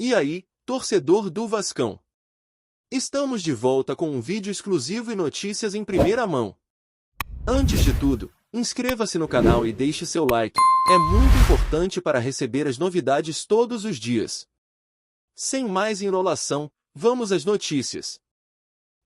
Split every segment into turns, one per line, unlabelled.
E aí, torcedor do Vascão? Estamos de volta com um vídeo exclusivo e notícias em primeira mão. Antes de tudo, inscreva-se no canal e deixe seu like, é muito importante para receber as novidades todos os dias. Sem mais enrolação, vamos às notícias.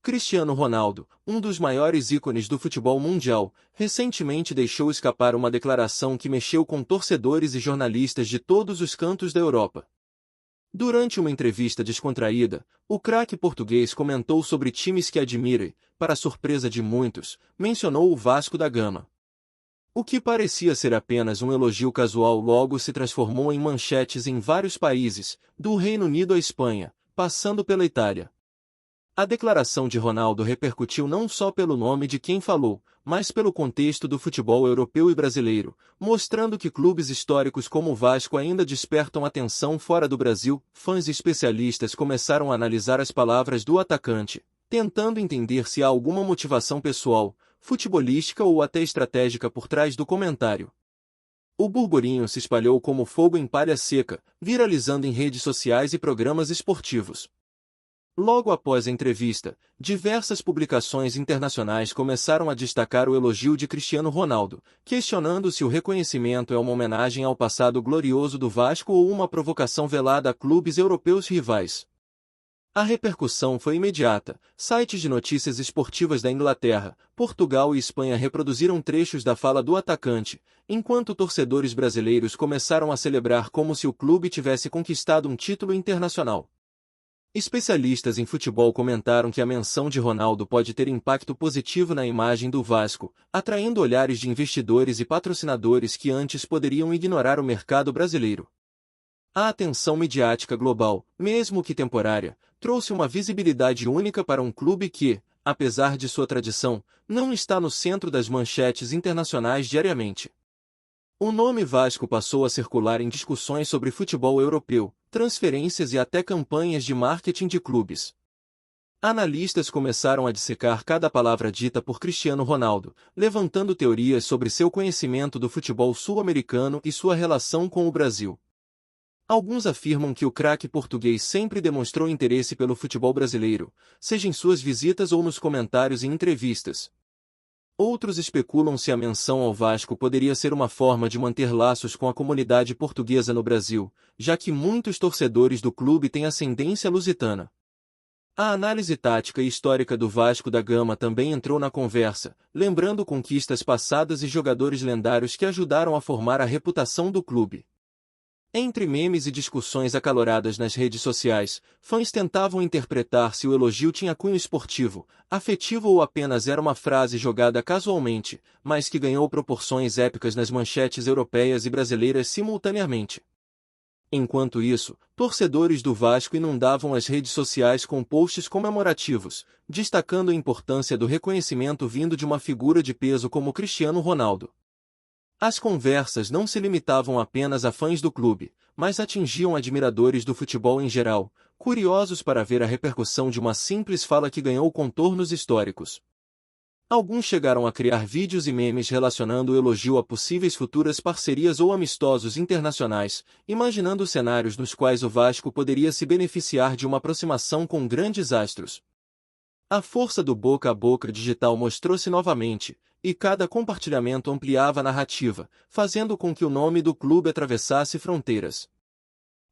Cristiano Ronaldo, um dos maiores ícones do futebol mundial, recentemente deixou escapar uma declaração que mexeu com torcedores e jornalistas de todos os cantos da Europa. Durante uma entrevista descontraída, o craque português comentou sobre times que admira e, para a surpresa de muitos, mencionou o Vasco da Gama. O que parecia ser apenas um elogio casual logo se transformou em manchetes em vários países, do Reino Unido à Espanha, passando pela Itália. A declaração de Ronaldo repercutiu não só pelo nome de quem falou, mas pelo contexto do futebol europeu e brasileiro, mostrando que clubes históricos como o Vasco ainda despertam atenção fora do Brasil. Fãs e especialistas começaram a analisar as palavras do atacante, tentando entender se há alguma motivação pessoal, futebolística ou até estratégica por trás do comentário. O burburinho se espalhou como fogo em palha seca, viralizando em redes sociais e programas esportivos. Logo após a entrevista, diversas publicações internacionais começaram a destacar o elogio de Cristiano Ronaldo, questionando se o reconhecimento é uma homenagem ao passado glorioso do Vasco ou uma provocação velada a clubes europeus rivais. A repercussão foi imediata. Sites de notícias esportivas da Inglaterra, Portugal e Espanha reproduziram trechos da fala do atacante, enquanto torcedores brasileiros começaram a celebrar como se o clube tivesse conquistado um título internacional. Especialistas em futebol comentaram que a menção de Ronaldo pode ter impacto positivo na imagem do Vasco, atraindo olhares de investidores e patrocinadores que antes poderiam ignorar o mercado brasileiro. A atenção midiática global, mesmo que temporária, trouxe uma visibilidade única para um clube que, apesar de sua tradição, não está no centro das manchetes internacionais diariamente. O nome Vasco passou a circular em discussões sobre futebol europeu, transferências e até campanhas de marketing de clubes. Analistas começaram a dissecar cada palavra dita por Cristiano Ronaldo, levantando teorias sobre seu conhecimento do futebol sul-americano e sua relação com o Brasil. Alguns afirmam que o craque português sempre demonstrou interesse pelo futebol brasileiro, seja em suas visitas ou nos comentários em entrevistas. Outros especulam se a menção ao Vasco poderia ser uma forma de manter laços com a comunidade portuguesa no Brasil, já que muitos torcedores do clube têm ascendência lusitana. A análise tática e histórica do Vasco da Gama também entrou na conversa, lembrando conquistas passadas e jogadores lendários que ajudaram a formar a reputação do clube. Entre memes e discussões acaloradas nas redes sociais, fãs tentavam interpretar se o elogio tinha cunho esportivo, afetivo ou apenas era uma frase jogada casualmente, mas que ganhou proporções épicas nas manchetes europeias e brasileiras simultaneamente. Enquanto isso, torcedores do Vasco inundavam as redes sociais com posts comemorativos, destacando a importância do reconhecimento vindo de uma figura de peso como Cristiano Ronaldo. As conversas não se limitavam apenas a fãs do clube, mas atingiam admiradores do futebol em geral, curiosos para ver a repercussão de uma simples fala que ganhou contornos históricos. Alguns chegaram a criar vídeos e memes relacionando o elogio a possíveis futuras parcerias ou amistosos internacionais, imaginando cenários nos quais o Vasco poderia se beneficiar de uma aproximação com grandes astros. A força do boca a boca digital mostrou-se novamente, e cada compartilhamento ampliava a narrativa, fazendo com que o nome do clube atravessasse fronteiras.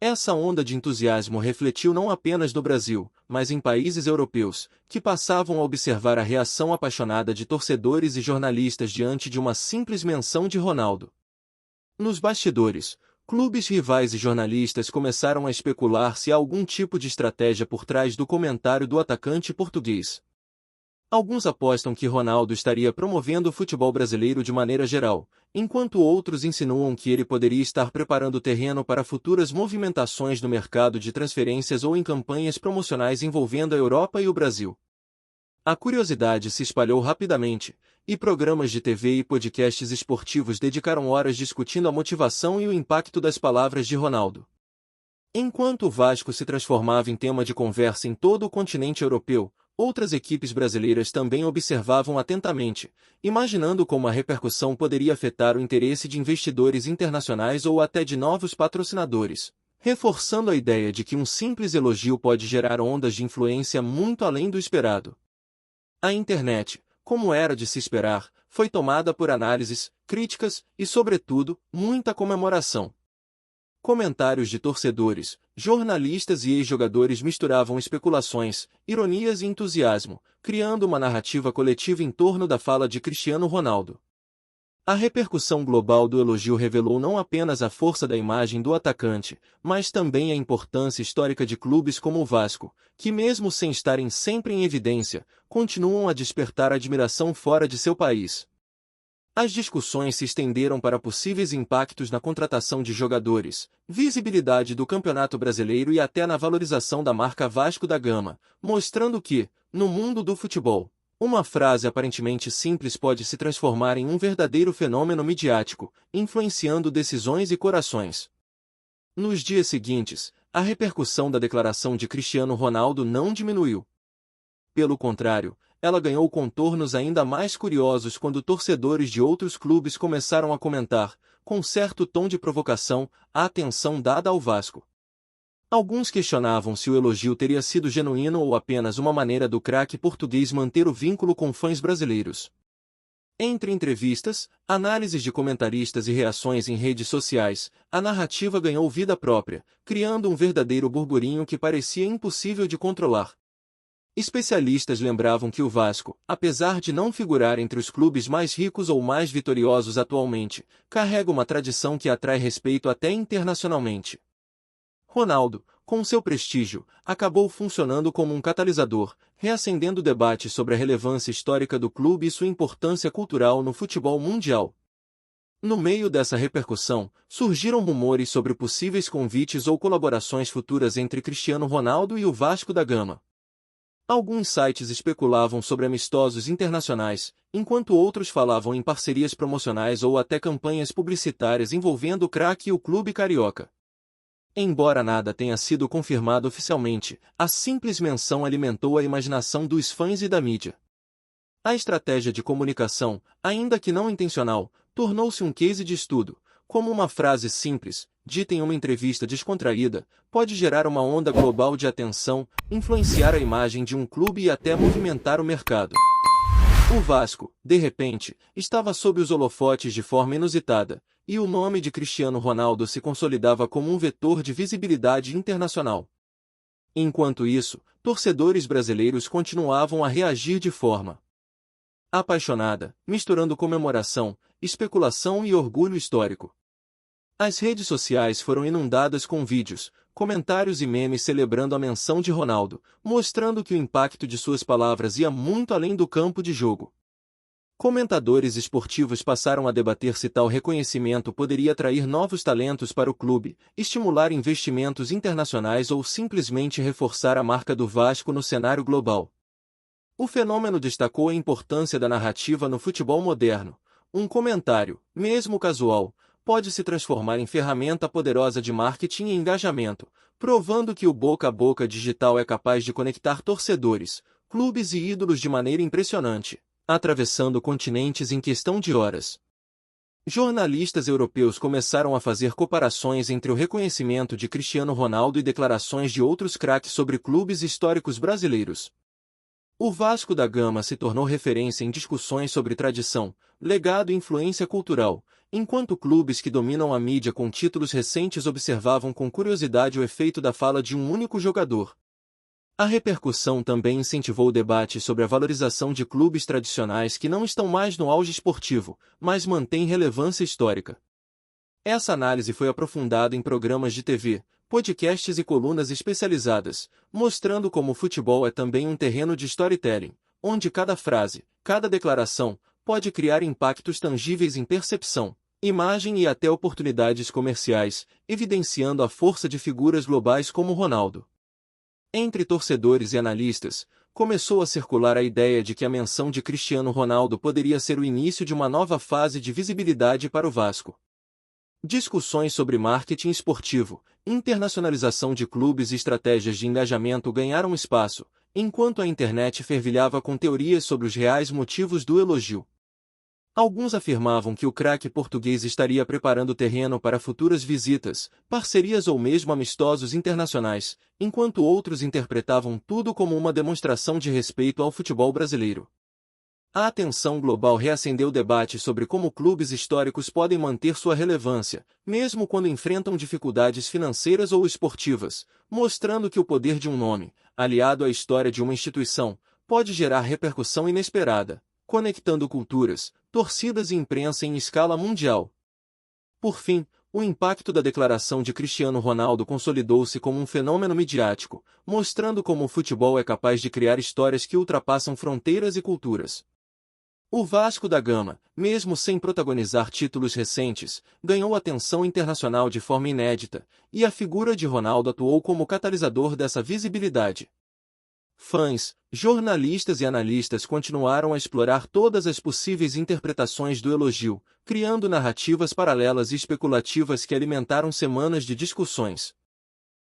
Essa onda de entusiasmo refletiu não apenas no Brasil, mas em países europeus, que passavam a observar a reação apaixonada de torcedores e jornalistas diante de uma simples menção de Ronaldo. Nos bastidores, clubes rivais e jornalistas começaram a especular se há algum tipo de estratégia por trás do comentário do atacante português. Alguns apostam que Ronaldo estaria promovendo o futebol brasileiro de maneira geral, enquanto outros insinuam que ele poderia estar preparando o terreno para futuras movimentações no mercado de transferências ou em campanhas promocionais envolvendo a Europa e o Brasil. A curiosidade se espalhou rapidamente, e programas de TV e podcasts esportivos dedicaram horas discutindo a motivação e o impacto das palavras de Ronaldo. Enquanto o Vasco se transformava em tema de conversa em todo o continente europeu, outras equipes brasileiras também observavam atentamente, imaginando como a repercussão poderia afetar o interesse de investidores internacionais ou até de novos patrocinadores. reforçando a ideia de que um simples elogio pode gerar ondas de influência muito além do esperado. A internet, como era de se esperar, foi tomada por análises, críticas e, sobretudo, muita comemoração. Comentários de torcedores, jornalistas e ex-jogadores misturavam especulações, ironias e entusiasmo, criando uma narrativa coletiva em torno da fala de Cristiano Ronaldo. A repercussão global do elogio revelou não apenas a força da imagem do atacante, mas também a importância histórica de clubes como o Vasco, que mesmo sem estarem sempre em evidência, continuam a despertar admiração fora de seu país. As discussões se estenderam para possíveis impactos na contratação de jogadores, visibilidade do Campeonato Brasileiro e até na valorização da marca Vasco da Gama, mostrando que, no mundo do futebol, uma frase aparentemente simples pode se transformar em um verdadeiro fenômeno midiático, influenciando decisões e corações. Nos dias seguintes, a repercussão da declaração de Cristiano Ronaldo não diminuiu. Pelo contrário, ela ganhou contornos ainda mais curiosos quando torcedores de outros clubes começaram a comentar, com certo tom de provocação, a atenção dada ao Vasco. Alguns questionavam se o elogio teria sido genuíno ou apenas uma maneira do craque português manter o vínculo com fãs brasileiros. Entre entrevistas, análises de comentaristas e reações em redes sociais, a narrativa ganhou vida própria, criando um verdadeiro burburinho que parecia impossível de controlar. Especialistas lembravam que o Vasco, apesar de não figurar entre os clubes mais ricos ou mais vitoriosos atualmente, carrega uma tradição que atrai respeito até internacionalmente. Ronaldo, com seu prestígio, acabou funcionando como um catalisador, reacendendo debates sobre a relevância histórica do clube e sua importância cultural no futebol mundial. No meio dessa repercussão, surgiram rumores sobre possíveis convites ou colaborações futuras entre Cristiano Ronaldo e o Vasco da Gama. Alguns sites especulavam sobre amistosos internacionais, enquanto outros falavam em parcerias promocionais ou até campanhas publicitárias envolvendo o craque e o clube carioca. Embora nada tenha sido confirmado oficialmente, a simples menção alimentou a imaginação dos fãs e da mídia. A estratégia de comunicação, ainda que não intencional, tornou-se um case de estudo, como uma frase simples, dita em uma entrevista descontraída, pode gerar uma onda global de atenção, influenciar a imagem de um clube e até movimentar o mercado. O Vasco, de repente, estava sob os holofotes de forma inusitada, e o nome de Cristiano Ronaldo se consolidava como um vetor de visibilidade internacional. Enquanto isso, torcedores brasileiros continuavam a reagir de forma apaixonada, misturando comemoração, especulação e orgulho histórico. As redes sociais foram inundadas com vídeos, comentários e memes celebrando a menção de Ronaldo, mostrando que o impacto de suas palavras ia muito além do campo de jogo. Comentadores esportivos passaram a debater se tal reconhecimento poderia atrair novos talentos para o clube, estimular investimentos internacionais ou simplesmente reforçar a marca do Vasco no cenário global. O fenômeno destacou a importância da narrativa no futebol moderno. Um comentário, mesmo casual, pode se transformar em ferramenta poderosa de marketing e engajamento, provando que o boca a boca digital é capaz de conectar torcedores, clubes e ídolos de maneira impressionante, atravessando continentes em questão de horas. Jornalistas europeus começaram a fazer comparações entre o reconhecimento de Cristiano Ronaldo e declarações de outros craques sobre clubes históricos brasileiros. O Vasco da Gama se tornou referência em discussões sobre tradição, legado e influência cultural, enquanto clubes que dominam a mídia com títulos recentes observavam com curiosidade o efeito da fala de um único jogador. A repercussão também incentivou o debate sobre a valorização de clubes tradicionais que não estão mais no auge esportivo, mas mantêm relevância histórica. Essa análise foi aprofundada em programas de TV, podcasts e colunas especializadas, mostrando como o futebol é também um terreno de storytelling, onde cada frase, cada declaração, pode criar impactos tangíveis em percepção, imagem e até oportunidades comerciais, evidenciando a força de figuras globais como Ronaldo. Entre torcedores e analistas, começou a circular a ideia de que a menção de Cristiano Ronaldo poderia ser o início de uma nova fase de visibilidade para o Vasco. Discussões sobre marketing esportivo, internacionalização de clubes e estratégias de engajamento ganharam espaço, enquanto a internet fervilhava com teorias sobre os reais motivos do elogio. Alguns afirmavam que o craque português estaria preparando o terreno para futuras visitas, parcerias ou mesmo amistosos internacionais, enquanto outros interpretavam tudo como uma demonstração de respeito ao futebol brasileiro. A atenção global reacendeu o debate sobre como clubes históricos podem manter sua relevância, mesmo quando enfrentam dificuldades financeiras ou esportivas, mostrando que o poder de um nome, aliado à história de uma instituição, pode gerar repercussão inesperada, conectando culturas, torcidas e imprensa em escala mundial. Por fim, o impacto da declaração de Cristiano Ronaldo consolidou-se como um fenômeno midiático, mostrando como o futebol é capaz de criar histórias que ultrapassam fronteiras e culturas. O Vasco da Gama, mesmo sem protagonizar títulos recentes, ganhou atenção internacional de forma inédita, e a figura de Ronaldo atuou como catalisador dessa visibilidade. Fãs, jornalistas e analistas continuaram a explorar todas as possíveis interpretações do elogio, criando narrativas paralelas e especulativas que alimentaram semanas de discussões.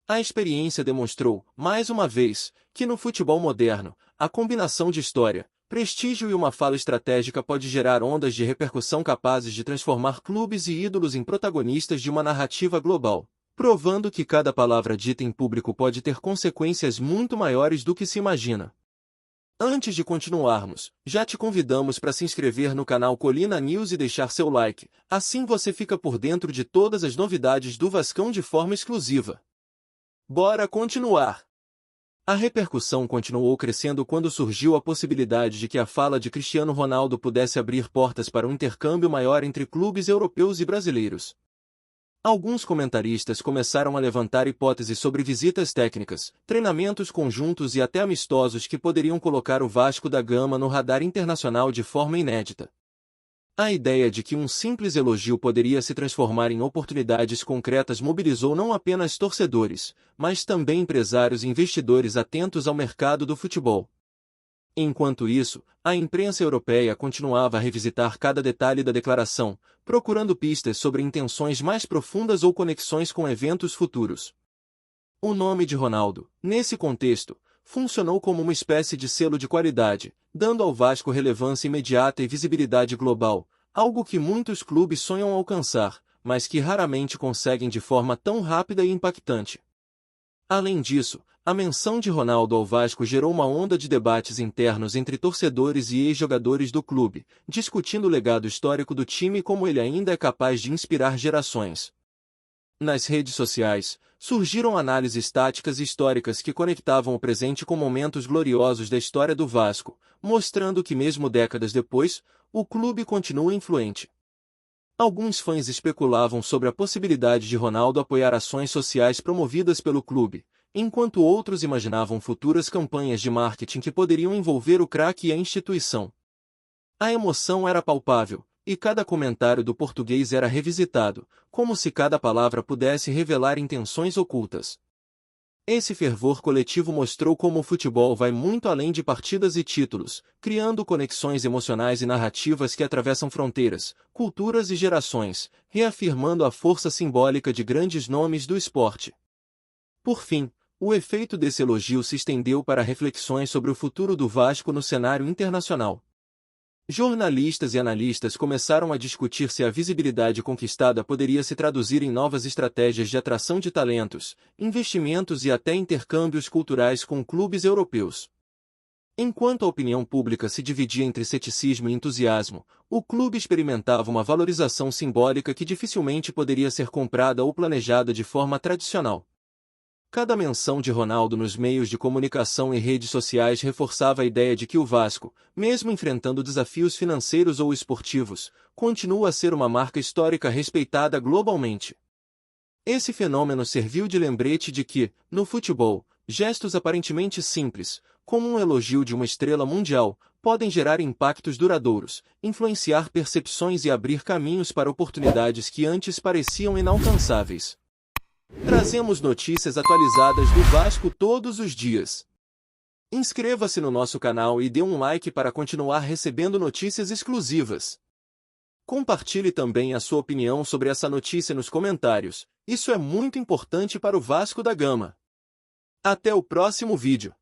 A experiência demonstrou, mais uma vez, que no futebol moderno, a combinação de história, prestígio e uma fala estratégica pode gerar ondas de repercussão capazes de transformar clubes e ídolos em protagonistas de uma narrativa global, provando que cada palavra dita em público pode ter consequências muito maiores do que se imagina. Antes de continuarmos, já te convidamos para se inscrever no canal Colina News e deixar seu like, assim você fica por dentro de todas as novidades do Vascão de forma exclusiva. Bora continuar! A repercussão continuou crescendo quando surgiu a possibilidade de que a fala de Cristiano Ronaldo pudesse abrir portas para um intercâmbio maior entre clubes europeus e brasileiros. Alguns comentaristas começaram a levantar hipóteses sobre visitas técnicas, treinamentos conjuntos e até amistosos que poderiam colocar o Vasco da Gama no radar internacional de forma inédita. A ideia de que um simples elogio poderia se transformar em oportunidades concretas mobilizou não apenas torcedores, mas também empresários e investidores atentos ao mercado do futebol. Enquanto isso, a imprensa europeia continuava a revisitar cada detalhe da declaração, procurando pistas sobre intenções mais profundas ou conexões com eventos futuros. O nome de Ronaldo, nesse contexto, funcionou como uma espécie de selo de qualidade, dando ao Vasco relevância imediata e visibilidade global, algo que muitos clubes sonham alcançar, mas que raramente conseguem de forma tão rápida e impactante. Além disso, a menção de Ronaldo ao Vasco gerou uma onda de debates internos entre torcedores e ex-jogadores do clube, discutindo o legado histórico do time e como ele ainda é capaz de inspirar gerações. Nas redes sociais, surgiram análises táticas e históricas que conectavam o presente com momentos gloriosos da história do Vasco, mostrando que mesmo décadas depois, o clube continua influente. Alguns fãs especulavam sobre a possibilidade de Ronaldo apoiar ações sociais promovidas pelo clube, enquanto outros imaginavam futuras campanhas de marketing que poderiam envolver o craque e a instituição. A emoção era palpável, e cada comentário do português era revisitado, como se cada palavra pudesse revelar intenções ocultas. Esse fervor coletivo mostrou como o futebol vai muito além de partidas e títulos, criando conexões emocionais e narrativas que atravessam fronteiras, culturas e gerações, reafirmando a força simbólica de grandes nomes do esporte. Por fim, o efeito desse elogio se estendeu para reflexões sobre o futuro do Vasco no cenário internacional. Jornalistas e analistas começaram a discutir se a visibilidade conquistada poderia se traduzir em novas estratégias de atração de talentos, investimentos e até intercâmbios culturais com clubes europeus. Enquanto a opinião pública se dividia entre ceticismo e entusiasmo, o clube experimentava uma valorização simbólica que dificilmente poderia ser comprada ou planejada de forma tradicional. Cada menção de Ronaldo nos meios de comunicação e redes sociais reforçava a ideia de que o Vasco, mesmo enfrentando desafios financeiros ou esportivos, continua a ser uma marca histórica respeitada globalmente. Esse fenômeno serviu de lembrete de que, no futebol, gestos aparentemente simples, como um elogio de uma estrela mundial, podem gerar impactos duradouros, influenciar percepções e abrir caminhos para oportunidades que antes pareciam inalcançáveis. Trazemos notícias atualizadas do Vasco todos os dias. Inscreva-se no nosso canal e dê um like para continuar recebendo notícias exclusivas. Compartilhe também a sua opinião sobre essa notícia nos comentários, isso é muito importante para o Vasco da Gama. Até o próximo vídeo.